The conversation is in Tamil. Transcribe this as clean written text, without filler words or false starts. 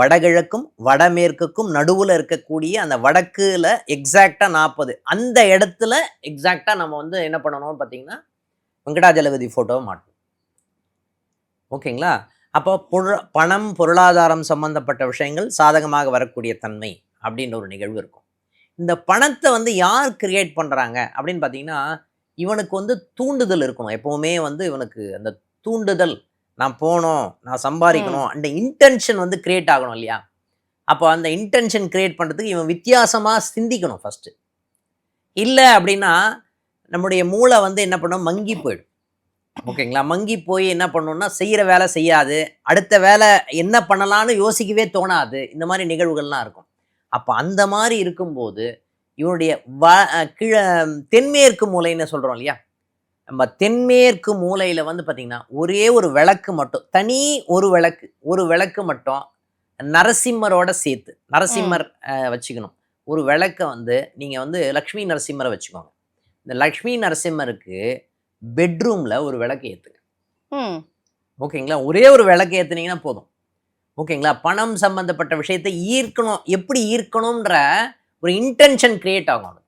வடகிழக்கும் வடமேற்குக்கும் நடுவில் இருக்கக்கூடிய அந்த வடக்குல எக்ஸாக்டாக 40 அந்த இடத்துல எக்ஸாக்டாக நம்ம வந்து என்ன பண்ணணும்னு பார்த்தீங்கன்னா வெங்கடாஜலபதி ஃபோட்டோவை மாட்டணும். ஓகேங்களா? அப்போ பணம் பொருளாதாரம் சம்பந்தப்பட்ட விஷயங்கள் சாதகமாக வரக்கூடிய தன்மை அப்படின்ற ஒரு நிகழ்வு இருக்கும். இந்த பணத்தை வந்து யார் கிரியேட் பண்ணுறாங்க அப்படின்னு பார்த்தீங்கன்னா, இவனுக்கு வந்து தூண்டுதல் இருக்கணும். எப்போவுமே வந்து இவனுக்கு அந்த தூண்டுதல், நான் போகணும், நான் சம்பாதிக்கணும், அந்த இன்டென்ஷன் வந்து கிரியேட் ஆகணும் இல்லையா? அப்போ அந்த இன்டென்ஷன் கிரியேட் பண்ணுறதுக்கு இவன் வித்தியாசமாக சிந்திக்கணும் ஃபஸ்ட்டு. இல்லை அப்படின்னா நம்முடைய மூளை வந்து என்ன பண்ணும், மங்கி போயிடும். ஓகேங்களா? மங்கி போய் என்ன பண்ணணும்னா செய்கிற வேலை செய்யாது, அடுத்த வேலை என்ன பண்ணலான்னு யோசிக்கவே தோணாது. இந்த மாதிரி நிகழ்வுகள்லாம் இருக்கும். அப்போ அந்த மாதிரி இருக்கும்போது இவனுடைய கீழ தென்மேற்கு மூலைன்னு சொல்கிறோம் இல்லையா? நம்ம தென்மேற்கு மூலையில் வந்து பார்த்திங்கன்னா ஒரே ஒரு விளக்கு மட்டும், தனி ஒரு விளக்கு மட்டும் நரசிம்மரோட சேர்த்து, நரசிம்மர் வச்சுக்கணும். ஒரு விளக்கை வந்து நீங்கள் வந்து லக்ஷ்மி நரசிம்மரை வச்சுக்கோங்க. இந்த லக்ஷ்மி நரசிம்மருக்கு பெட்ரூமில் ஒரு விளக்கு ஏற்றுங்க. ஓகேங்களா? ஒரே ஒரு விளக்கு ஏற்றுனீங்கன்னா போதும். ஓகேங்களா? பணம் சம்பந்தப்பட்ட விஷயத்தை ஈர்க்கணும், எப்படி ஈர்க்கணுன்ற ஒரு இன்டென்ஷன் கிரியேட் ஆகும்.